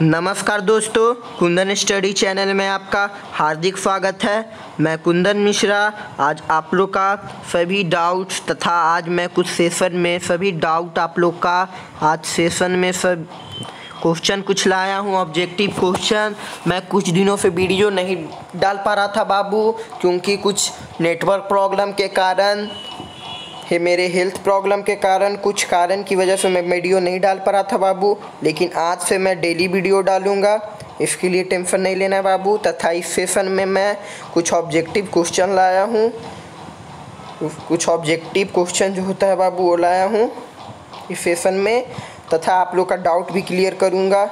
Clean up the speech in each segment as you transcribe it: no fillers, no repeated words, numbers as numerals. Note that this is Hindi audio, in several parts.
नमस्कार दोस्तों, कुंदन स्टडी चैनल में आपका हार्दिक स्वागत है। मैं कुंदन मिश्रा। आज आप लोग का सभी डाउट्स तथा आज मैं कुछ सेशन में सभी डाउट आप लोग का आज सेशन में सब क्वेश्चन कुछ लाया हूँ, ऑब्जेक्टिव क्वेश्चन। मैं कुछ दिनों से वीडियो नहीं डाल पा रहा था बाबू, क्योंकि कुछ नेटवर्क प्रॉब्लम के कारण मेरे हेल्थ प्रॉब्लम के कारण कुछ कारण की वजह से मैं वीडियो नहीं डाल पा रहा था बाबू। लेकिन आज से मैं डेली वीडियो डालूंगा, इसके लिए टेंशन नहीं लेना बाबू। तथा इस सेशन में मैं कुछ ऑब्जेक्टिव क्वेश्चन लाया हूँ, कुछ ऑब्जेक्टिव क्वेश्चन जो होता है बाबू वो लाया हूँ इस सेशन में। तथा आप लोग का डाउट भी क्लियर करूँगा।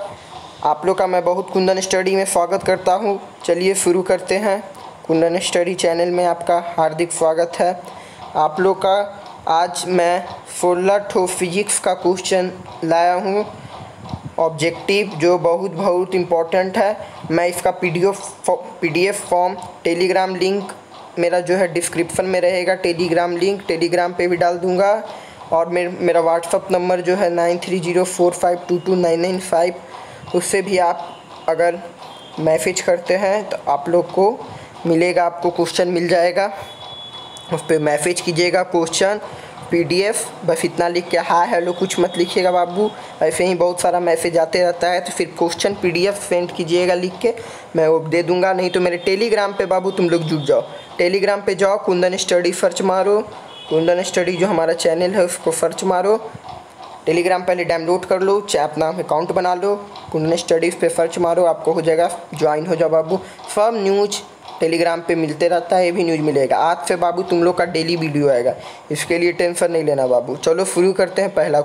आप लोग का मैं बहुत कुंदन स्टडी में स्वागत करता हूँ। चलिए शुरू करते हैं। कुंदन स्टडी चैनल में आपका हार्दिक स्वागत है। आप लोग का आज मैं 16 ठो फिजिक्स का क्वेश्चन लाया हूँ ऑब्जेक्टिव, जो बहुत इम्पोर्टेंट है। मैं इसका पीडीएफ फॉर्म टेलीग्राम लिंक मेरा जो है डिस्क्रिप्शन में रहेगा, टेलीग्राम लिंक टेलीग्राम पे भी डाल दूँगा। और मेरा व्हाट्सअप नंबर जो है 9304522995, उससे भी आप अगर मैसेज करते हैं तो आप लोग को मिलेगा, आपको क्वेश्चन मिल जाएगा। उस पर मैसेज कीजिएगा क्वेश्चन पीडीएफ, बस इतना लिख के हाय हेलो कुछ मत लिखिएगा बाबू। ऐसे ही बहुत सारा मैसेज आते रहता है, तो फिर क्वेश्चन पीडीएफ सेंड कीजिएगा लिख के, मैं वो दे दूंगा। नहीं तो मेरे टेलीग्राम पे बाबू तुम लोग जुड़ जाओ। टेलीग्राम पे जाओ, कुंदन स्टडी सर्च मारो, कुंदन स्टडी जो हमारा चैनल है उसको सर्च मारो। टेलीग्राम पहले डाउनलोड कर लो, चाहे अपना अकाउंट बना लो, कुंदन स्टडीज़ पे सर्च मारो, आपको हो जाएगा, ज्वाइन हो जाओ बाबू। सब न्यूज टेलीग्राम पे मिलते रहता है, ये भी न्यूज़ मिलेगा। आज से बाबू तुम लोग का डेली वीडियो आएगा, इसके लिए टेंशन नहीं लेना बाबू। चलो शुरू करते हैं। पहला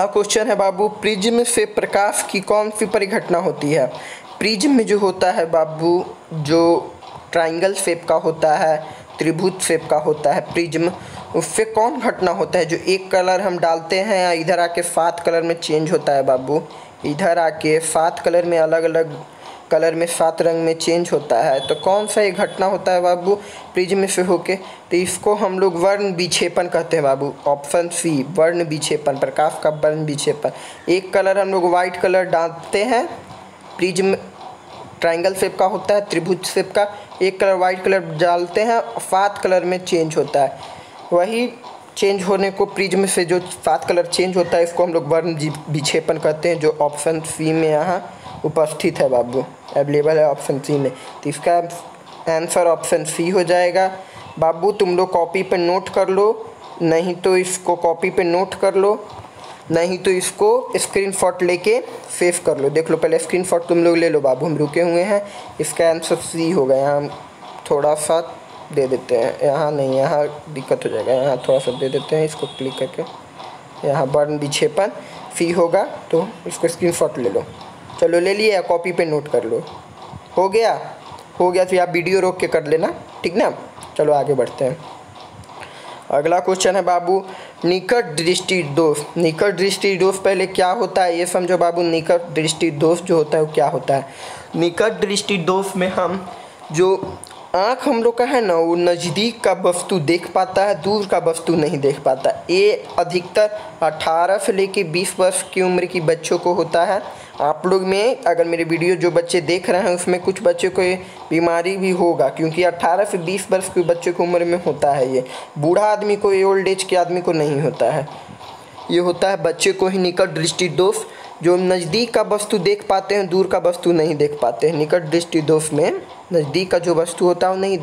क्वेश्चन है बाबू, प्रिज्म से प्रकाश की कौन सी परिघटना होती है? प्रिज्म जो होता है बाबू, जो ट्राइंगल शेप का होता है, त्रिभुज शेप का होता है प्रिज्म, उससे कौन घटना होता है? जो एक कलर हम डालते हैं, इधर आके 7 कलर में चेंज होता है बाबू, इधर आके 7 कलर में, अलग अलग कलर में 7 रंग में चेंज होता है। तो कौन सा ये घटना होता है बाबू प्रिज्म से होके? तो इसको हम लोग वर्ण विक्षेपण कहते हैं बाबू। ऑप्शन सी, वर्ण विक्षेपण, प्रकाश का वर्ण विक्षेपण। एक कलर हम लोग वाइट कलर डालते हैं, प्रिज्म ट्राइंगल शेप का होता है, त्रिभुज शेप का, एक कलर वाइट कलर डालते हैं, 7 कलर में चेंज होता है। वही चेंज होने को प्रिज्म से जो 7 कलर चेंज होता है, इसको हम लोग वर्ण विक्षेपण कहते हैं, जो ऑप्शन सी में यहाँ उपस्थित है बाबू, अवेलेबल है ऑप्शन सी में। तो इसका आंसर ऑप्शन सी हो जाएगा बाबू। तुम लोग कॉपी पे नोट कर लो, नहीं तो इसको कॉपी पे नोट कर लो, नहीं तो इसको स्क्रीनशॉट लेके सेव कर लो। देख लो पहले, स्क्रीनशॉट तुम लोग ले लो बाबू, हम रुके हुए हैं। इसका आंसर सी होगा। यहाँ थोड़ा सा दे देते हैं, यहाँ नहीं, यहाँ दिक्कत हो जाएगा, यहाँ थोड़ा सा दे देते हैं, इसको क्लिक करके यहाँ वर्ण विक्षेपण सी होगा, तो इसको स्क्रीनशॉट ले लो। चलो ले लिए, कॉपी पे नोट कर लो। हो गया तो आप वीडियो रोक के कर लेना, ठीक ना। चलो आगे बढ़ते हैं। अगला क्वेश्चन है बाबू, निकट दृष्टि दोष। निकट दृष्टि दोष पहले क्या होता है ये समझो बाबू। निकट दृष्टि दोष जो होता है वो क्या होता है? निकट दृष्टि दोष में हम जो आँख हम लोग का है ना, वो नज़दीक का वस्तु देख पाता है, दूर का वस्तु नहीं देख पाता। ये अधिकतर 18 से लेके 20 वर्ष की उम्र की बच्चों को होता है। आप लोग में अगर मेरे वीडियो जो बच्चे देख रहे हैं उसमें कुछ बच्चों को ये बीमारी भी होगा, क्योंकि 18 से 20 वर्ष के बच्चों की उम्र में होता है ये। बूढ़ा आदमी को, ये ओल्ड एज के आदमी को नहीं होता है, ये होता है बच्चे को ही निकट दृष्टि दोष। जो नज़दीक का वस्तु देख पाते हैं, दूर का वस्तु नहीं देख पाते हैं। निकट दृष्टि दोष में नज़दीक का जो वस्तु होता है वो नहीं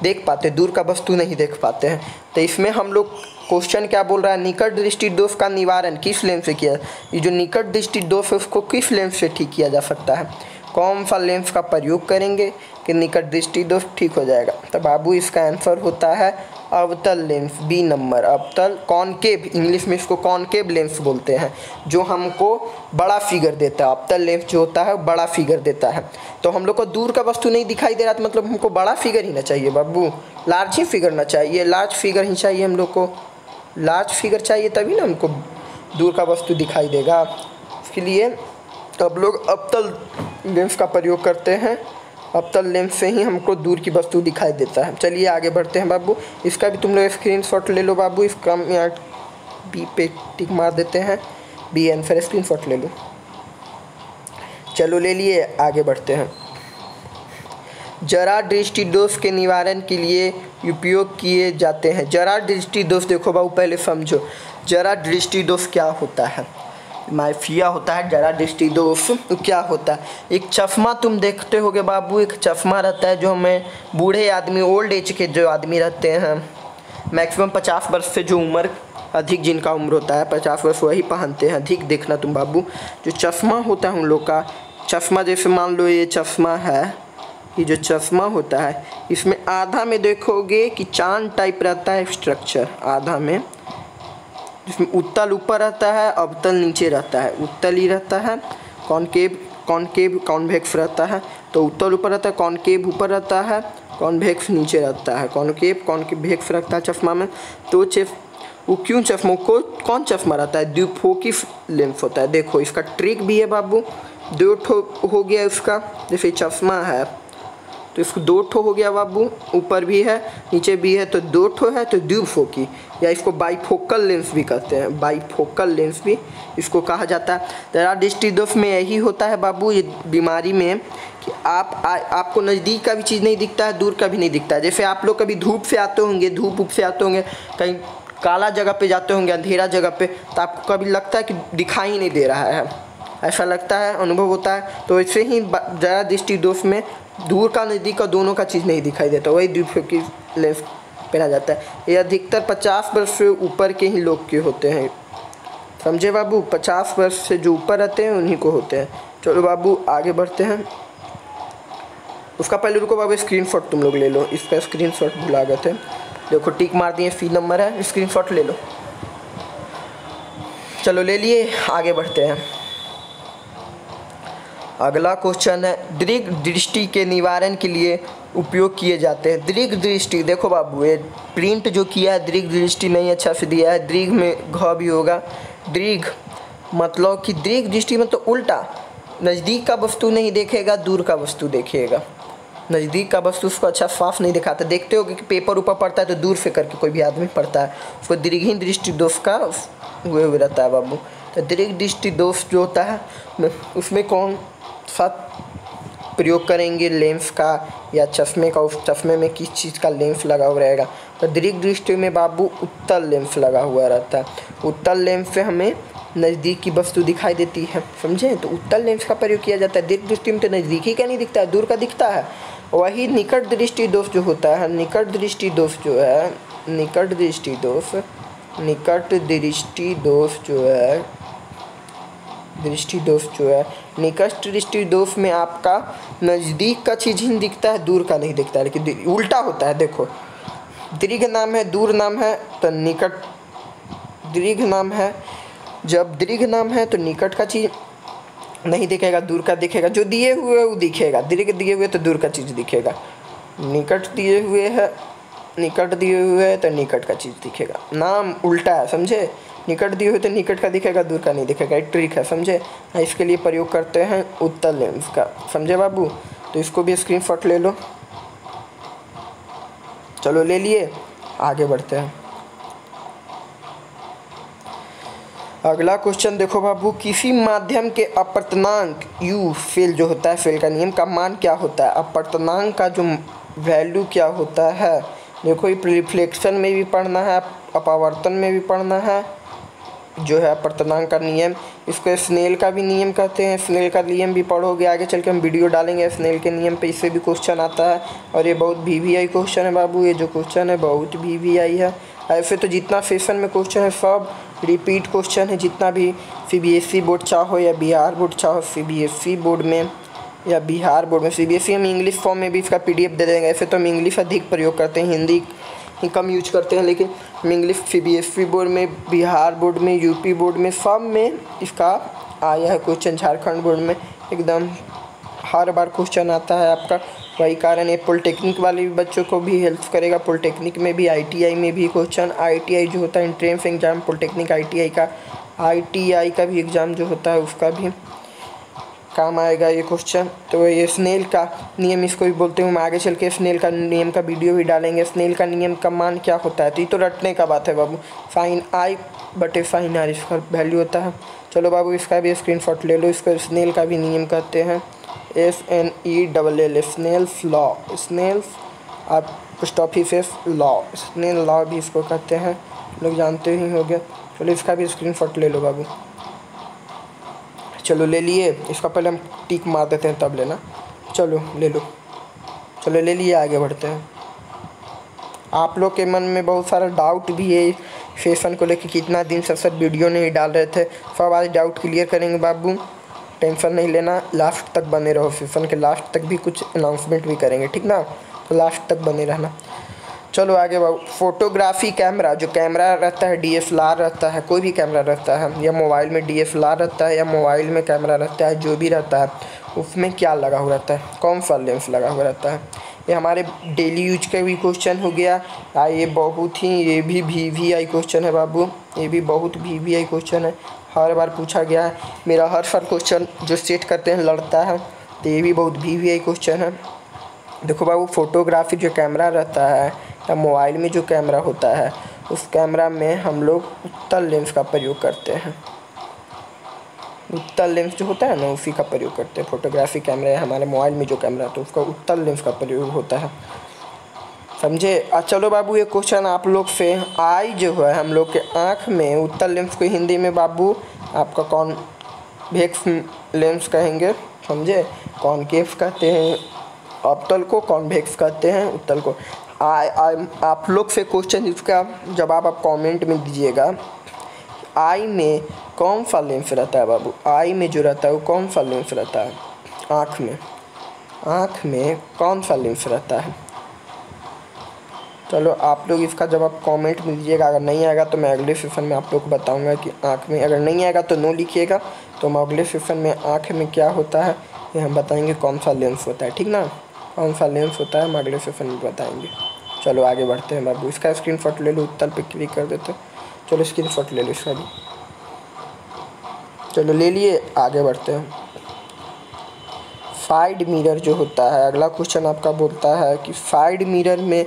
देख पाते, दूर का वस्तु नहीं देख पाते हैं। तो इसमें हम लोग क्वेश्चन क्या बोल रहा है, निकट दृष्टि दोष का निवारण किस लेंस से किया? ये जो निकट दृष्टि दोष है उसको किस लेंस से ठीक किया जा सकता है? कौन सा लेंस का प्रयोग करेंगे कि निकट दृष्टि दोष ठीक हो जाएगा? तो बाबू इसका आंसर होता है अवतल लेंस, बी नंबर। अवतल, कॉनकेव, इंग्लिश में इसको कॉनकेव लेंस बोलते हैं, जो हमको बड़ा फिगर देता है। अवतल लेंस जो होता है बड़ा फिगर देता है। तो हम लोग को दूर का वस्तु नहीं दिखाई दे रहा, तो मतलब हमको बड़ा फिगर ही ना चाहिए बाबू, लार्ज ही फिगर ना चाहिए, लार्ज फिगर ही चाहिए हम लोग को। लार्ज फिगर चाहिए तभी ना हमको दूर का वस्तु दिखाई देगा। इसके लिए अब लोग अवतल लेंस का प्रयोग करते हैं। अवतल लेंस से ही हमको दूर की वस्तु दिखाई देता है। चलिए आगे बढ़ते हैं बाबू। इसका भी तुम लोग स्क्रीनशॉट ले लो बाबू। इसका यहाँ बी पे टिक मार देते हैं। बी आंसर, स्क्रीनशॉट ले लो। चलो ले लिए, आगे बढ़ते हैं। जरा दृष्टि दोष के निवारण के लिए उपयोग किए जाते हैं। जरा दृष्टि दोष देखो बाबू, पहले समझो जरा दृष्टि दोष क्या होता है। माइफिया होता है जरा दृष्टि दोष क्या होता है। एक चश्मा तुम देखते होगे बाबू, एक चश्मा रहता है जो हमें बूढ़े आदमी, ओल्ड एज के जो आदमी रहते हैं, मैक्सिमम 50 वर्ष से जो उम्र अधिक जिनका उम्र होता है 50 वर्ष, वही पहनते हैं। अधिक देखना तुम बाबू, जो चश्मा होता है उन लोग का चश्मा, जैसे मान लो ये चश्मा है, ये जो चश्मा होता है इसमें आधा में देखोगे कि चांद टाइप रहता है स्ट्रक्चर, आधा में जिसमें उत्तल ऊपर रहता है, अवतल नीचे रहता है। उत्तल ही रहता है, कॉनकेव कॉन्वेक्स रहता है। तो उत्तल ऊपर रहता है, कॉनकेव ऊपर रहता है, कॉन्वेक्स नीचे रहता है। कॉनकेव कॉन्वेक्स रखता है चश्मा में। तो वो क्यों चश्मों को कौन चश्मा रहता है, द्विफोकी लेंस होता है। देखो इसका ट्रिक भी है बाबू, दो ठो हो गया इसका, जैसे चश्मा है तो इसको दो ठो हो गया बाबू, ऊपर भी है नीचे भी है, तो दो ठो है तो द्विफोकी, या इसको बाईफोकल लेंस भी कहते हैं। बाईफोकल लेंस भी इसको कहा जाता है। जरा दृष्टि दोष में यही होता है बाबू, ये बीमारी में कि आपको नज़दीक का भी चीज़ नहीं दिखता है, दूर का भी नहीं दिखता है। जैसे आप लोग कभी धूप से आते होंगे, धूप से आते होंगे, कहीं काला जगह पे जाते होंगे, अंधेरा जगह पे, तो आपको कभी लगता है कि दिखाई नहीं दे रहा है, ऐसा लगता है, अनुभव होता है। तो ऐसे ही जरा दृष्टि दोष में दूर का नज़दीक का दोनों का चीज़ नहीं दिखाई देता, वही द्विफोकी लेंस पहना जाता है। ये अधिकतर 50 वर्ष से ऊपर के ही लोग के होते हैं, समझे बाबू। 50 वर्ष से जो ऊपर रहते हैं उन्हीं को होते हैं। चलो बाबू आगे बढ़ते हैं। उसका पहले रुको बाबू, स्क्रीनशॉट तुम लोग ले लो, इसका स्क्रीनशॉट भुला गए थे। देखो टिक मार दिए, सी नंबर है, स्क्रीनशॉट ले लो। चलो ले लिए, आगे बढ़ते हैं। अगला क्वेश्चन है, दीर्घ दृष्टि के निवारण के लिए उपयोग किए जाते हैं। दीर्घ दृष्टि देखो बाबू, ये प्रिंट जो किया है दीर्घ दृष्टि नहीं अच्छा से दिया है, दीर्घ में घ भी होगा। दीर्घ मतलब कि दीर्घ दृष्टि में तो उल्टा, नज़दीक का वस्तु नहीं देखेगा, दूर का वस्तु देखेगा। नज़दीक का वस्तु उसको अच्छा साफ नहीं दिखाता। देखते हो कि पेपर ऊपर पड़ता है तो दूर से करके कोई भी आदमी पढ़ता है, उसको दीर्घ दृष्टि दोष का हुए रहता है बाबू। तो दीर्घ दृष्टि दोष जो होता है उसमें कौन सा प्रयोग करेंगे, लेंस का या चश्मे का। उस चश्मे में किस चीज़ का लेंस लगा हुआ रहेगा, तो दीर्घ दृष्टि में बाबू उत्तल लेंस लगा हुआ रहता है। उत्तल लेंस से हमें नज़दीक की वस्तु दिखाई देती है, समझे। तो उत्तल लेंस का प्रयोग किया जाता है। दीर्घ दृष्टि में तो नज़दीकी का नहीं दिखता है, दूर का दिखता है। वही निकट दृष्टि दोष जो होता है, निकट दृष्टि दोष जो है, निकट दृष्टि दोष निकट दृष्टि दोष में आपका नज़दीक का चीज़ ही दिखता है, दूर का नहीं दिखता है। लेकिन उल्टा होता है, देखो दीर्घ नाम है, दूर नाम है, तो निकट। दीर्घ नाम है, जब दीर्घ नाम है तो निकट का चीज़ नहीं दिखेगा, दूर का दिखेगा। जो दिए हुए वो दिखेगा, दीर्घ दिए हुए तो दूर का चीज़ दिखेगा। निकट दिए हुए है, निकट दिए हुए है तो निकट का चीज़ दिखेगा। नाम उल्टा है, समझे। निकट दिए हुए तो निकट का दिखेगा, दूर का नहीं दिखेगा। एक ट्रिक है, समझे। इसके लिए प्रयोग करते हैं उत्तल लेंस का, समझे बाबू। तो इसको भी स्क्रीनशॉट ले लो। चलो ले लिए, आगे बढ़ते हैं। अगला क्वेश्चन देखो बाबू, किसी माध्यम के अपवर्तनांक u फेल जो होता है, फेल का नियम का मान क्या होता है। अपवर्तनांक का जो वैल्यू क्या होता है, देखो ये रिफ्लेक्शन में भी पढ़ना है, अपवर्तन में भी पढ़ना है, जो है अपवर्तनांक का नियम। इसको स्नेल का भी नियम कहते हैं, स्नेल का नियम भी पढ़ोगे। आगे चल के हम वीडियो डालेंगे स्नेल के नियम पे, इससे भी क्वेश्चन आता है। और ये बहुत VVI क्वेश्चन है बाबू, ये जो क्वेश्चन है बहुत VVI है। ऐसे तो जितना सेशन में क्वेश्चन है सब रिपीट क्वेश्चन है, जितना भी CBSE बोर्ड चाहो या बिहार बोर्ड चाहो, CBSE बोर्ड में या बिहार बोर्ड में। CBSE हम इंग्लिश फॉर्म में भी इसका PDF दे देंगे। ऐसे तो हम इंग्लिश अधिक प्रयोग करते हैं, हिंदी ही कम यूज करते हैं, लेकिन हम इंग्लिश CBSE बोर्ड में, बिहार बोर्ड में, UP बोर्ड में, सब में इसका आया है क्वेश्चन। झारखंड बोर्ड में एकदम हर बार क्वेश्चन आता है आपका। वही कारण है पॉलिटेक्निक वाले भी बच्चों को भी हेल्प करेगा। पॉलिटेक्निक में भी, ITI में भी क्वेश्चन, ITI जो होता है एंट्रेंस एग्जाम, पॉलिटेक्निक ITI का भी एग्ज़ाम जो होता है उसका भी काम आएगा ये क्वेश्चन। तो ये स्नेल का नियम इसको भी बोलते हैं। हम आगे चल के स्नेल का नियम का वीडियो भी डालेंगे। स्नेल का नियम का मान क्या होता है, तो ये तो रटने का बात है बाबू। साइन आई बटे साइन आर इसका वैल्यू होता है। चलो बाबू इसका भी स्क्रीनशॉट ले लो। इसको स्नेल का भी नियम कहते हैं, SNELL, स्नेल्स लॉ। स्नेल्स आप स्टॉफी से लॉ, स्नेल लॉ भी इसको कहते हैं, लोग जानते ही होंगे। चलो इसका भी स्क्रीनशॉट ले लो बाबू। चलो ले लिए, इसका पहले हम टिक मार देते हैं तब लेना। चलो ले लो, चलो ले लिए, आगे बढ़ते हैं। आप लोग के मन में बहुत सारा डाउट भी है सेशन को लेकर, कितना दिन से सब वीडियो नहीं डाल रहे थे। सब आज डाउट क्लियर करेंगे बाबू, टेंशन नहीं लेना। लास्ट तक बने रहो, सेशन के लास्ट तक भी कुछ अनाउंसमेंट भी करेंगे, ठीक ना, तो लास्ट तक बने रहना। चलो आगे बाबू। फोटोग्राफी कैमरा, जो कैमरा रहता है DSLR रहता है, कोई भी कैमरा रहता है, या मोबाइल में DSLR रहता है या मोबाइल में कैमरा रहता है, जो भी रहता है उसमें क्या लगा हुआ रहता है, कौन सा लेंस लगा हुआ रहता है। ये हमारे डेली यूज का भी क्वेश्चन हो गया। ये बहुत ही, ये भी VVI क्वेश्चन है बाबू, ये भी बहुत VVI क्वेश्चन है, हर बार पूछा गया है। मेरा हर साल क्वेश्चन जो सेट करते हैं लड़ता है, तो ये भी बहुत VVI क्वेश्चन है। देखो बाबू, फोटोग्राफी जो कैमरा रहता है या मोबाइल में जो कैमरा होता है, उस कैमरा में हम लोग उत्तल लेंस का प्रयोग करते हैं। उत्तल लेंस जो होता है ना, उसी का प्रयोग करते हैं। फोटोग्राफी कैमरा है हमारे मोबाइल में जो कैमरा, तो उसका उत्तल लेंस का प्रयोग होता है, समझे। चलो बाबू, ये क्वेश्चन आप लोग से, आई जो है हम लोग के आँख में, उत्तल लेंस को हिंदी में बाबू आपका कॉन्वेक्स लेंस कहेंगे, समझे। कॉनकेव कहते हैं अवतल को, कॉन्वेक्स कहते हैं उत्तल को। आप लोग से क्वेश्चन, इसका जवाब आप कमेंट में दीजिएगा। आई में कौन सा लेंस रहता है बाबू, आई में जो रहता है वो कौन सा लेंस रहता है, आँख में, आँख में कौन सा लेंस रहता है। चलो आप लोग इसका जवाब कमेंट में दीजिएगा। अगर नहीं आएगा तो मैं अगले सेशन में आप लोग को बताऊंगा कि आँख में, अगर नहीं आएगा तो नो लिखिएगा, तो हम अगले सेशन में आँख में क्या होता है ये हम बताएंगे, कौन सा लेंस होता है, ठीक ना, कौन सा लेंस होता है हम अगले सेशन में बताएंगे। चलो आगे बढ़ते हैं बाबू। इसका स्क्रीनशॉट ले लो, उत्तल पे क्लिक कर देते हैं। चलो स्क्रीनशॉट ले लो इसका भी, चलो ले लिए, आगे बढ़ते हैं। साइड मिरर जो होता है, अगला क्वेश्चन आपका बोलता है कि साइड मिरर में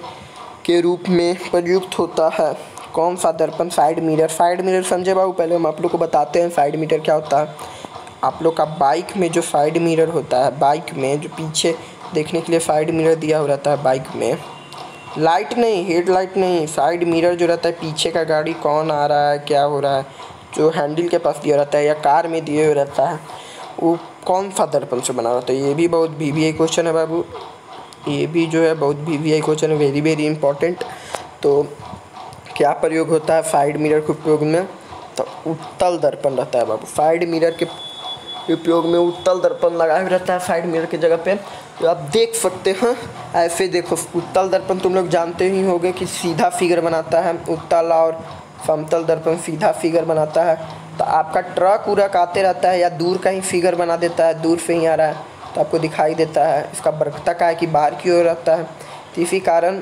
के रूप में प्रयुक्त होता है कौन सा दर्पण। साइड मिरर, साइड मिरर समझे बाबू, पहले हम आप लोग को बताते हैं साइड मिरर क्या होता है। आप लोग का बाइक में जो साइड मिरर होता है, बाइक में जो पीछे देखने के लिए साइड मिरर दिया हुआ रहता है, बाइक में लाइट नहीं, हेडलाइट नहीं, साइड मिरर जो रहता है, पीछे का गाड़ी कौन आ रहा है, क्या हो रहा है, जो हैंडल के पास दिया रहता है या कार में दिए हुए रहता है, वो कौन सा दर्पण से बना रहता है। ये भी बहुत VVI क्वेश्चन है बाबू, ये भी जो है बहुत VVI क्वेश्चन है, वेरी वेरी इंपॉर्टेंट। तो क्या प्रयोग होता है साइड मिरर के उपयोग में, तो उत्तल दर्पण रहता है बाबू। साइड मिरर के उपयोग में उत्तल दर्पण लगा हुआ रहता है साइड मिरर की जगह पे, तो आप देख सकते हैं। ऐसे देखो, उत्तल दर्पण तुम लोग जानते ही होंगे कि सीधा फिगर बनाता है, उत्तल और समतल दर्पण सीधा फिगर बनाता है। तो आपका ट्रक उरक आते रहता है या दूर का ही फिगर बना देता है, दूर से ही आ रहा है तो आपको दिखाई देता है। इसका बरकता का है कि बाहर की ओर रहता है, तो इसी कारण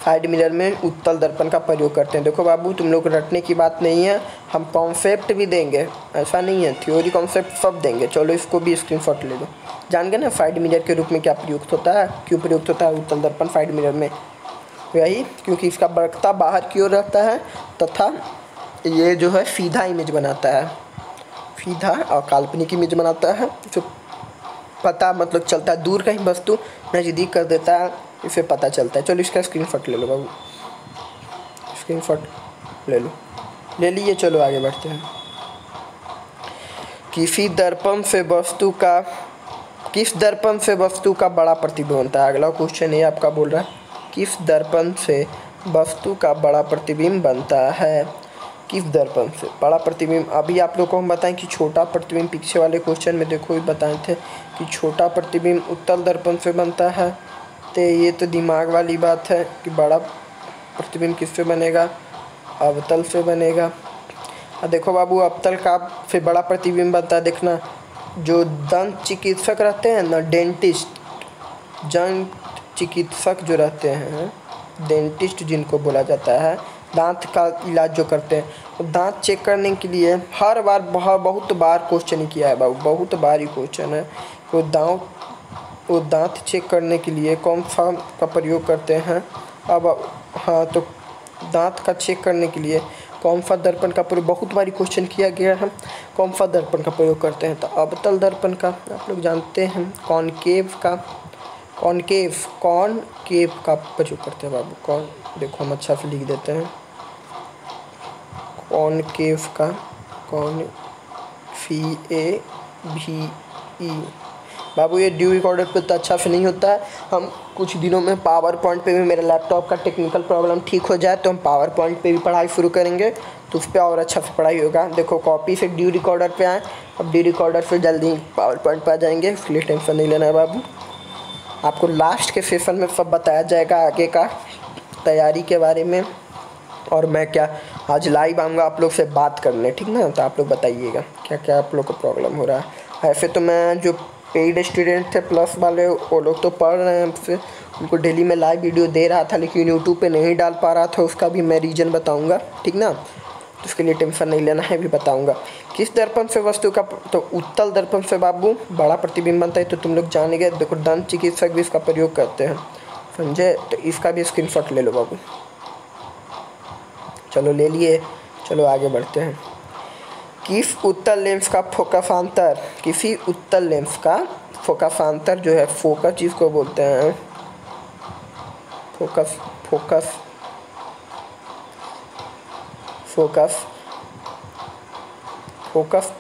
साइड मिरर में उत्तल दर्पण का प्रयोग करते हैं। देखो बाबू, तुम लोग रटने की बात नहीं है, हम कॉन्सेप्ट भी देंगे, ऐसा नहीं है, थ्योरी कॉन्सेप्ट सब देंगे। चलो इसको भी स्क्रीनशॉट ले लो। जान गए ना साइड मिरर के रूप में क्या प्रयुक्त होता है, क्यों प्रयुक्त होता है उत्तल दर्पण साइड मिरर में, यही क्योंकि इसका बरकता बाहर की ओर रहता है तथा ये जो है सीधा इमेज बनाता है, सीधा और काल्पनिक इमेज बनाता है। जो पता मतलब चलता है, दूर कहीं वस्तु नज़दीक कर देता है, इसे पता चलता है। चलो इसका स्क्रीनशॉट ले लो बाबू, स्क्रीनशॉट ले लो, ले लिए। चलो आगे बढ़ते हैं। किस दर्पण से वस्तु का बड़ा प्रतिबिंब बनता है। अगला क्वेश्चन ये आपका बोल रहा है, किस दर्पण से वस्तु का बड़ा प्रतिबिंब बनता है। किस दर्पण से बड़ा प्रतिबिंब, अभी आप लोग को हम बताएं कि छोटा प्रतिबिंब, पीछे वाले क्वेश्चन में देखो बताए थे कि छोटा प्रतिबिंब उत्तल दर्पण से बनता है। तो ये तो दिमाग वाली बात है कि बड़ा प्रतिबिंब किससे बनेगा, अवतल से बनेगा। देखो बाबू, अवतल का से बड़ा प्रतिबिंब बनता है, देखना जो दंत चिकित्सक रहते हैं ना, डेंटिस्ट, दंत चिकित्सक जो रहते हैं, डेंटिस्ट जिनको बोला जाता है, दांत का इलाज जो करते हैं, तो दांत चेक करने के लिए हर बार बहुत बार क्वेश्चन ही किया है बाबू, बहुत बार ही क्वेश्चन है। वो दांत चेक करने के लिए कौन सा का प्रयोग करते हैं। अब हाँ, तो दांत का चेक करने के लिए कौन सा दर्पण का प्रयोग बहुत बारी क्वेश्चन किया गया है। कौन सा दर्पण का प्रयोग करते हैं, तो अवतल दर्पण का आप लोग जानते हैं। कॉनकेव का प्रयोग करते हैं बाबू। कौन, देखो हम अच्छा से लिख देते हैं, कॉनकेव का, CAVE बाबू। ये ड्यू रिकॉर्डर पे तो अच्छा से नहीं होता है। हम कुछ दिनों में पावर पॉइंट पे भी, मेरे लैपटॉप का टेक्निकल प्रॉब्लम ठीक हो जाए तो हम पावर पॉइंट पे भी पढ़ाई शुरू करेंगे, तो उस पर और अच्छा से पढ़ाई होगा। देखो कॉपी से ड्यू रिकॉर्डर पे आए, अब ड्यू रिकॉर्डर से जल्दी पावर पॉइंट पर आ जाएंगे, इसलिए टेंशन नहीं लेना है बाबू। आपको लास्ट के सेशन में सब बताया जाएगा आगे का तैयारी के बारे में। और मैं क्या आज लाइव आऊँगा आप लोग से बात करने, ठीक ना। तो आप लोग बताइएगा क्या क्या आप लोग को प्रॉब्लम हो रहा है। ऐसे तो मैं जो पेड स्टूडेंट थे प्लस वाले, वो लोग तो पढ़ रहे हैं हमसे, उनको डेली में लाइव वीडियो दे रहा था, लेकिन यूट्यूब पे नहीं डाल पा रहा था। उसका भी मैं रीज़न बताऊंगा, ठीक ना। तो उसके लिए टेंशन नहीं लेना है, भी बताऊंगा। किस दर्पण से वस्तु का, तो उत्तल दर्पण से बाबू बड़ा प्रतिबिंब बनता है, तो तुम लोग जानेंगे। देखो दंत चिकित्सक भी इसका प्रयोग करते हैं, समझे। तो इसका भी स्क्रीनशॉट ले लो बाबू। चलो ले लिए, चलो आगे बढ़ते हैं। किस उत्तल लेंस का फोकसांतर, किसी उत्तल लेंस का फोकसांतर जो है, फोकस जिसको बोलते हैं, फोकस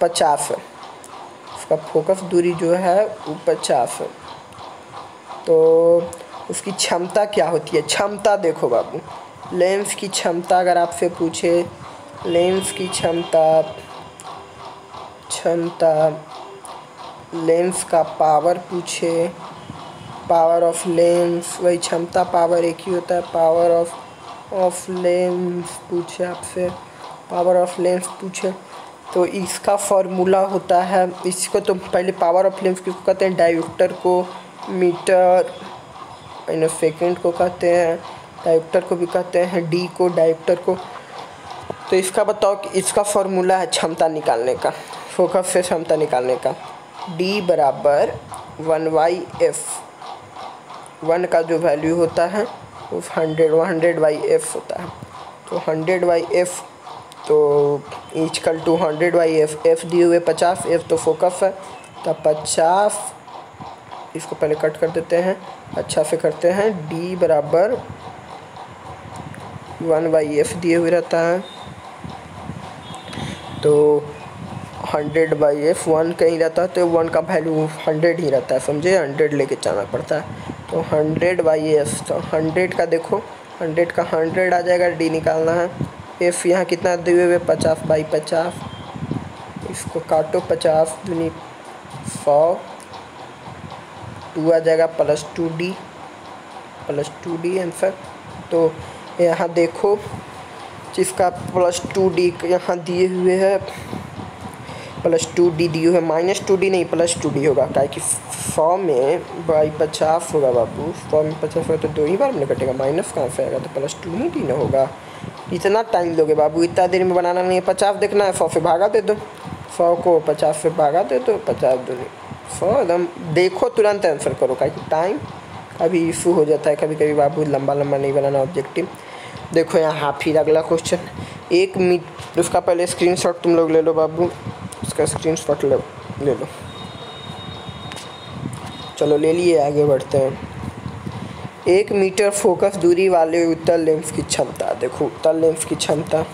50 है। उसका फोकस दूरी जो है वो 50 है। तो उसकी क्षमता क्या होती है। क्षमता देखो बाबू, लेंस की क्षमता अगर आपसे पूछे, लेंस की क्षमता लेंस का पावर पूछे, पावर ऑफ लेंस, वही क्षमता पावर एक ही होता है। पावर ऑफ लेंस पूछे आपसे, पावर ऑफ लेंस पूछे, तो इसका फॉर्मूला होता है, इसको तो पहले पावर ऑफ लेंस किसको कहते हैं, डायोप्टर को, मीटर सेकेंड को कहते हैं, डायोप्टर को भी कहते हैं, डी को, डायोप्टर को। तो इसका बताओ कि इसका फॉर्मूला है क्षमता निकालने का, फोकस से क्षमता निकालने का। D बराबर 1/f, 1 का जो वैल्यू होता है वो 100/f होता है। तो 100/f, तो इक्वल टू 100/f, f दिए हुए 50, f तो फोकस है, तो 50, इसको पहले कट कर देते हैं, अच्छा से करते हैं। D बराबर 1/f दिए हुए रहता है, तो 100/f 1 कहीं रहता है, तो 1 का वैल्यू 100 ही रहता है, समझे। 100 लेके चलना पड़ता है। तो 100/f, तो 100 का देखो, 100 का 100 आ जाएगा, D निकालना है। f यहाँ कितना दिए हुए 50/50, इसको काटो, 50 दूनी 100, 2 आ जाएगा +2D आंसर। तो यहाँ देखो जिसका +2D यहाँ दिए हुए है, +2D दिए हुए, -2D नहीं +2D होगा, क्या कि 100 में 50 होगा बाबू। 100 में 50 होगा तो 2 ही बार में कटेगा, माइनस कहाँ से आएगा, तो +2D ना होगा। इतना टाइम लोगे बाबू, इतना देर में बनाना नहीं है। 50 देखना है, 100 से भागा दे दो, 100 को 50 से भागा दे दो, 50 दूनी 100, एकदम देखो तुरंत आंसर करो, क्या कि टाइम कभी इशू हो जाता है कभी कभी बाबू, लंबा नहीं बनाना ऑब्जेक्टिव। देखो यहाँ फिर अगला क्वेश्चन, 1 मीटर, उसका पहले स्क्रीनशॉट तुम लोग ले लो बाबू, उसका स्क्रीनशॉट ले लो। चलो ले लिए, आगे बढ़ते हैं। 1 मीटर फोकस दूरी वाले उत्तल लेंस की क्षमता। देखो उत्तल लेंस की क्षमता,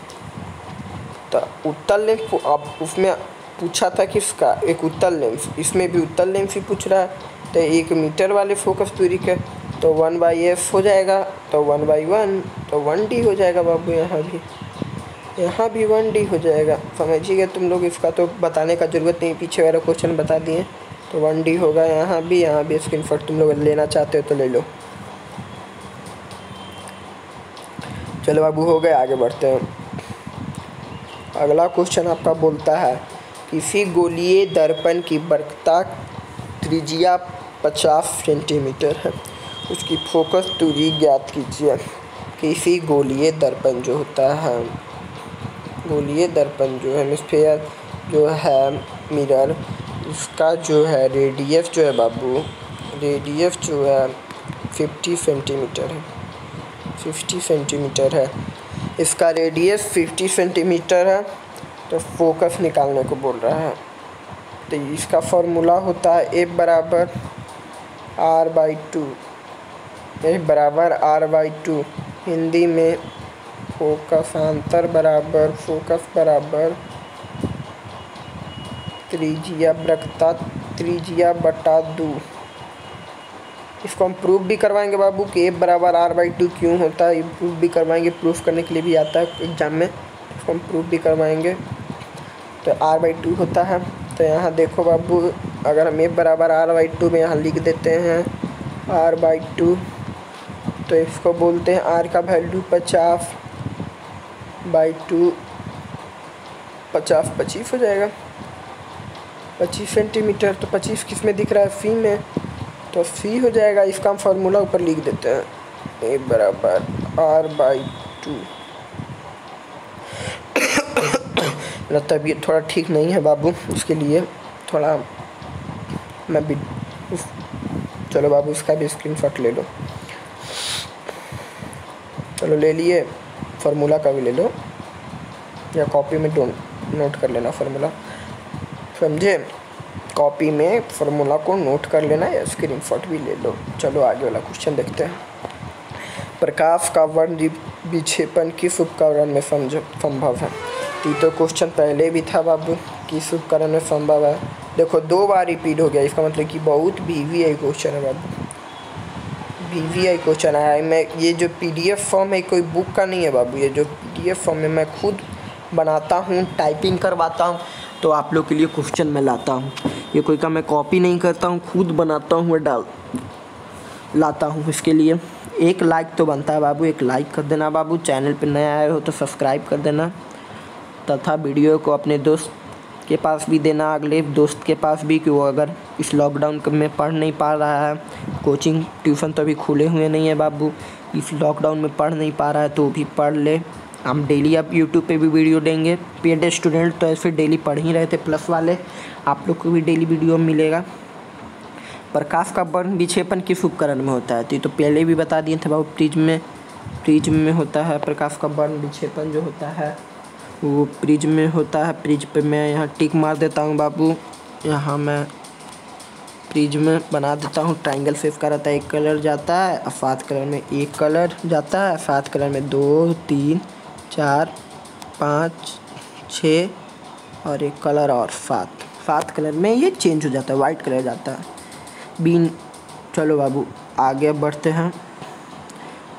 तो उत्तल लेंस अब उसमें पूछा था किसका, एक उत्तल लेंस, इसमें भी उत्तल लेंस ही पूछ रहा है। तो 1 मीटर वाले फोकस दूरी के, तो 1/f हो जाएगा, तो 1/1, तो 1D हो जाएगा बाबू। यहाँ भी 1D हो जाएगा, समझिएगा तुम लोग। इसका तो बताने का ज़रूरत नहीं, पीछे वाला क्वेश्चन बता दिए, तो 1D होगा। यहाँ भी स्क्रीनशॉट तुम लोग लेना चाहते हो तो ले लो। चलो बाबू हो गए, आगे बढ़ते हैं। अगला क्वेश्चन आपका बोलता है, किसी गोलीय दर्पण की वक्रता त्रिज्या 50 सेंटीमीटर है, उसकी फोकस दूरी ज्ञात कीजिए। किसी गोलीय दर्पण जो होता है, गोलीय दर्पण जो हेमिस्फीयर जो है मिरर, इसका जो है रेडियस जो है बाबू, रेडियस जो है 50 सेंटीमीटर है, 50 सेंटीमीटर है। इसका रेडियस 50 सेंटीमीटर है। तो फोकस निकालने को बोल रहा है। तो इसका फॉर्मूला होता है F बराबर R/2, F बराबर R/2। हिंदी में फोकसांतर बराबर, फोकस बराबर त्रिज्या वक्रता त्रिज्या बटा 2। इसको हम प्रूफ भी करवाएंगे बाबू कि F बराबर R/2 क्यों होता है, ये प्रूफ भी करवाएंगे। प्रूफ करने के लिए भी आता है एग्जाम में, इसको हम प्रूफ भी करवाएंगे। तो R/2 होता है। तो यहाँ देखो बाबू, अगर हम F बराबर R/2 में यहाँ लिख देते हैं R/2, तो इसको बोलते हैं R का वैल्यू 50/2, 50 हो जाएगा, 25 सेंटीमीटर। तो 25 किस में दिख रहा है, फी में, तो फी हो जाएगा। इसका हम फार्मूला ऊपर लिख देते हैं F बराबर R/2। मेरा तबीयत थोड़ा ठीक नहीं है बाबू, उसके लिए थोड़ा मैं भी, चलो बाबू इसका भी स्क्रीनशॉट ले लो। चलो ले लिए, फार्मूला का भी ले लो या कॉपी में नोट कर लेना फार्मूला, समझे। कॉपी में फार्मूला को नोट कर लेना या स्क्रीनशॉट भी ले लो। चलो आगे वाला क्वेश्चन देखते हैं। प्रकाश का वर्ण विक्षेपण किस उपकरण में संभव है। तो क्वेश्चन पहले भी था बाबू, किस उपकरण में संभव है। देखो 2 बार रिपीट हो गया, इसका मतलब कि बहुत VVI क्वेश्चन है बाबू, VVI क्वेश्चन है। मैं ये जो PDF फॉर्म है कोई बुक का नहीं है बाबू, ये जो PDF फॉर्म है मैं खुद बनाता हूँ, टाइपिंग करवाता हूँ, तो आप लोग के लिए क्वेश्चन मैं लाता हूँ। ये कोई का मैं कॉपी नहीं करता हूँ, खुद बनाता हूँ और लाता हूँ। इसके लिए एक लाइक तो बनता है बाबू, एक लाइक कर देना बाबू। चैनल पर नए आए हो तो सब्सक्राइब कर देना, तथा वीडियो को अपने दोस्त के पास भी देना, अगले दोस्त के पास भी, कि वो अगर इस लॉकडाउन में पढ़ नहीं पा रहा है, कोचिंग ट्यूशन तो अभी खुले हुए नहीं है बाबू, इस लॉकडाउन में पढ़ नहीं पा रहा है तो भी पढ़ ले। हम डेली अब यूट्यूब पे भी वीडियो देंगे। पेड स्टूडेंट तो ऐसे डेली पढ़ ही रहे थे, प्लस वाले आप लोग को भी डेली वीडियो मिलेगा। प्रकाश का वर्ण विक्षेपण किस उपकरण में होता है। तो पहले भी बता दिए थे बाबू, प्रिज्म में होता है। प्रकाश का वर्ण विक्षेपण जो होता है वो प्रिज्म में होता है। प्रिज्म पे मैं यहाँ टिक मार देता हूँ बाबू, यहाँ मैं प्रिज्म बना देता हूँ। ट्रायंगल शेप का रहता है, एक कलर जाता है और 7 कलर में एक कलर जाता है, 7 कलर में 2 3 4 5 6 और एक कलर और 7 कलर में ये चेंज हो जाता है, वाइट कलर जाता है बीन। चलो बाबू आगे बढ़ते हैं।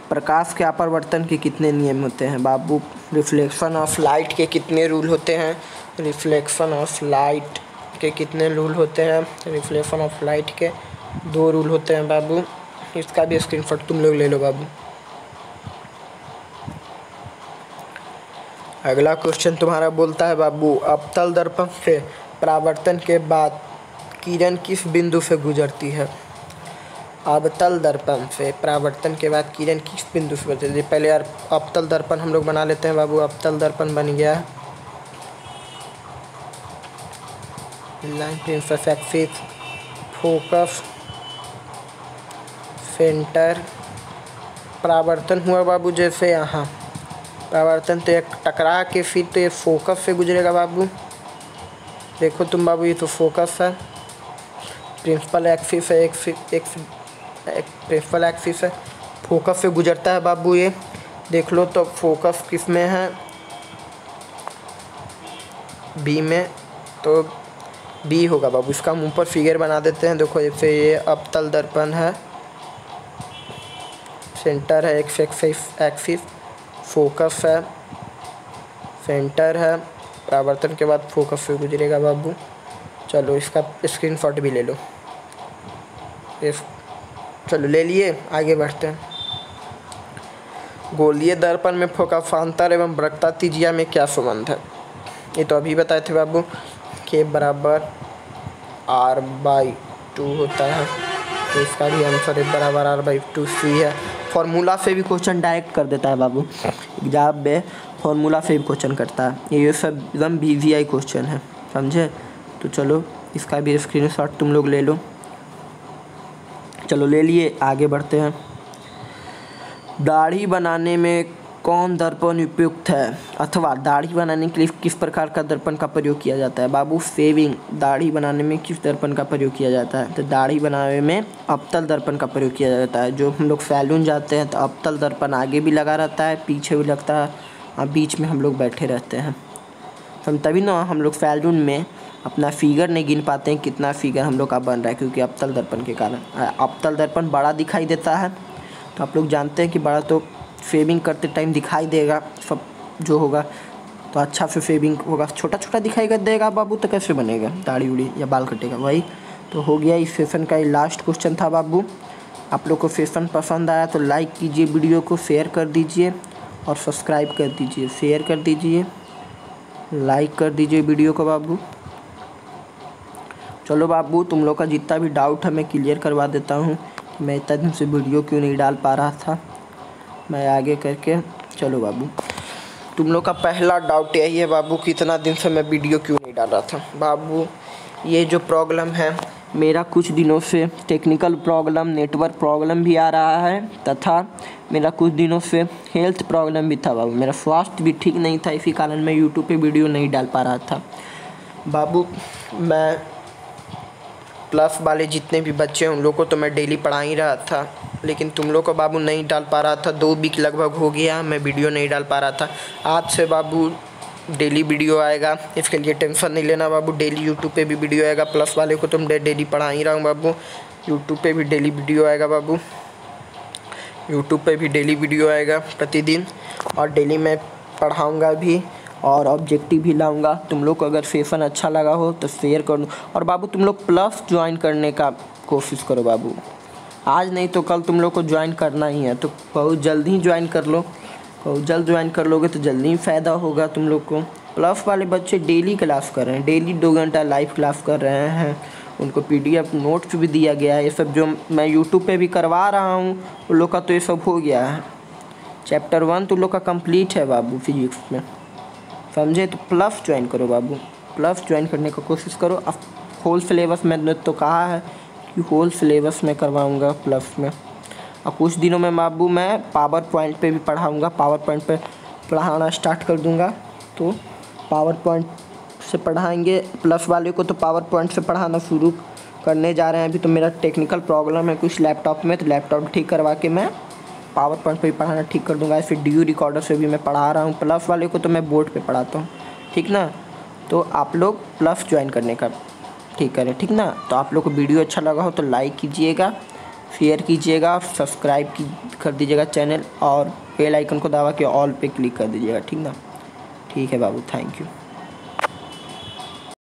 प्रकाश के अपवर्तन के कितने नियम होते हैं बाबू। रिफ्लेक्शन ऑफ लाइट के कितने रूल होते हैं। रिफ्लेक्शन ऑफ लाइट के कितने रूल होते हैं। रिफ्लेक्शन ऑफ लाइट के 2 रूल होते हैं बाबू। इसका भी स्क्रीनशॉट तुम लोग ले लो बाबू। अगला क्वेश्चन तुम्हारा बोलता है बाबू, अवतल दर्पण से परावर्तन के बाद किरण किस बिंदु से गुजरती है। अवतल दर्पण से परावर्तन के बाद किरण किस बिंदु से गुजरती है। पहले यार अवतल दर्पण हम लोग बना लेते हैं बाबू। अवतल दर्पण बन गया, line principal axis, focus, centre. परावर्तन हुआ बाबू, जैसे यहाँ परावर्तन तो एक टकरा के फिर तो ये फोकस से गुजरेगा बाबू। देखो तुम बाबू, ये तो फोकस है, प्रिंसिपल एक्सिस है, एक प्रिंसिपल एक्सिस है, फोकस से गुजरता है बाबू। ये देख लो तो फोकस किस में है, बी में, तो बी होगा बाबू। इसका हम ऊपर फिगर बना देते हैं। देखो जैसे ये अवतल दर्पण है, सेंटर है, एक्सिस, फोकस है, सेंटर है, परावर्तन के बाद फोकस से गुजरेगा बाबू। चलो इसका स्क्रीनशॉट भी ले लो। चलो ले लिए, आगे बढ़ते हैं। गोलीय दर्पण में फोकसांतर एवं वक्रता त्रिज्या में क्या संबंध है। ये तो अभी बताए थे बाबू के बराबर R/2 होता है, तो इसका भी आंसर बराबर R/2 सी है। फार्मूला से भी क्वेश्चन डायरेक्ट कर देता है बाबू, एग्जाम में फार्मूला से भी क्वेश्चन करता है। ये सब एकदम BVI क्वेश्चन है, समझे। तो चलो इसका भी स्क्रीनशॉट तुम लोग ले लो। चलो ले लिए, आगे बढ़ते हैं। दाढ़ी बनाने में कौन दर्पण उपयुक्त है, अथवा दाढ़ी बनाने के लिए किस प्रकार का दर्पण का प्रयोग किया जाता है। बाबू शेविंग, दाढ़ी बनाने में किस दर्पण का प्रयोग किया जाता है, तो दाढ़ी बनाने में अवतल दर्पण का प्रयोग किया जाता है। जो हम लोग सैलून जाते हैं तो अवतल दर्पण आगे भी लगा रहता है, पीछे भी लगता है, और बीच में हम लोग बैठे रहते हैं। हम तभी ना हम लोग सैलून में अपना फिगर नहीं गिन पाते हैं कितना फिगर हम लोग का बन रहा है, क्योंकि अवतल दर्पण के कारण। अवतल दर्पण बड़ा दिखाई देता है, तो आप लोग जानते हैं कि बड़ा तो शेविंग करते टाइम दिखाई देगा सब जो होगा, तो अच्छा से शेविंग होगा। छोटा छोटा दिखाई देगा बाबू, तो कैसे बनेगा दाढ़ी उड़ी या बाल कटेगा। वही तो हो गया। इस सेशन का ये लास्ट क्वेश्चन था बाबू। आप लोग को सेशन पसंद आया तो लाइक कीजिए, वीडियो को शेयर कर दीजिए और सब्सक्राइब कर दीजिए। शेयर कर दीजिए, लाइक कर दीजिए वीडियो को बाबू। चलो बाबू, तुम लोग का जितना भी डाउट है मैं क्लियर करवा देता हूँ। मैं इतना दिन से वीडियो क्यों नहीं डाल पा रहा था, मैं आगे करके। चलो बाबू, तुम लोग का पहला डाउट यही है बाबू कि इतना दिन से मैं वीडियो क्यों नहीं डाल रहा था। बाबू ये जो प्रॉब्लम है मेरा, कुछ दिनों से टेक्निकल प्रॉब्लम, नेटवर्क प्रॉब्लम भी आ रहा है, तथा मेरा कुछ दिनों से हेल्थ प्रॉब्लम भी था बाबू। मेरा स्वास्थ्य भी ठीक नहीं था, इसी कारण मैं यूट्यूब पे वीडियो नहीं डाल पा रहा था बाबू। मैं प्लस वाले जितने भी बच्चे हैं उन लोग को तो मैं डेली पढ़ा ही रहा था, लेकिन तुम लोग को बाबू नहीं डाल पा रहा था। 2 वीक लगभग हो गया मैं वीडियो नहीं डाल पा रहा था। आज से बाबू डेली वीडियो आएगा, इसके लिए टेंशन नहीं लेना बाबू। डेली यूट्यूब पे भी वीडियो आएगा। प्लस वाले को तो मैं डेली पढ़ा ही रहा हूँ बाबू। यूट्यूब पे भी डेली वीडियो आएगा बाबू, यूट्यूब पे भी डेली वीडियो आएगा प्रतिदिन, और डेली मैं पढ़ाऊँगा भी और ऑब्जेक्टिव भी लाऊंगा। तुम लोग को अगर सेशन अच्छा लगा हो तो शेयर कर दो। और बाबू तुम लोग प्लस ज्वाइन करने का कोशिश करो बाबू, आज नहीं तो कल तुम लोग को ज्वाइन करना ही है, तो बहुत जल्दी ही ज्वाइन कर लो। बहुत जल्द ज्वाइन कर लोगे तो जल्दी ही फ़ायदा होगा तुम लोग को। प्लस वाले बच्चे डेली क्लास कर रहे हैं, डेली 2 घंटा लाइव क्लास कर रहे हैं। उनको PDF नोट्स भी दिया गया है। ये सब जो मैं यूट्यूब पे भी करवा रहा हूँ उन लोग का तो ये सब हो गया है। चैप्टर 1 तो लोग का कंप्लीट है बाबू फिजिक्स में, समझे। तो प्लस ज्वाइन करो बाबू, प्लस ज्वाइन करने का कोशिश करो। अब होल सिलेबस मैंने तो कहा है कि होल सिलेबस में करवाऊँगा प्लस में। और कुछ दिनों में बाबू मैं पावर पॉइंट पे भी पढ़ाऊँगा, पावर पॉइंट पे पढ़ाना स्टार्ट कर दूँगा। तो पावर पॉइंट से पढ़ाएंगे प्लस वाले को, तो पावर पॉइंट से पढ़ाना शुरू करने जा रहे हैं। अभी तो मेरा टेक्निकल प्रॉब्लम है कुछ लैपटॉप में, तो लैपटॉप ठीक करवा के मैं पावर पॉइंट पे भी पढ़ाना ठीक कर दूंगा। फिर DU रिकॉर्डर से भी मैं पढ़ा रहा हूँ। प्लस वाले को तो मैं बोर्ड पे पढ़ाता हूँ, ठीक ना। तो आप लोग प्लस ज्वाइन करने का ठीक करें, ठीक ना। तो आप लोग को वीडियो अच्छा लगा हो तो लाइक कीजिएगा, शेयर कीजिएगा, सब्सक्राइब कर दीजिएगा चैनल, और बेल आइकन को दबा के ऑल पे क्लिक कर दीजिएगा, ठीक ना। ठीक है बाबू, थैंक यू।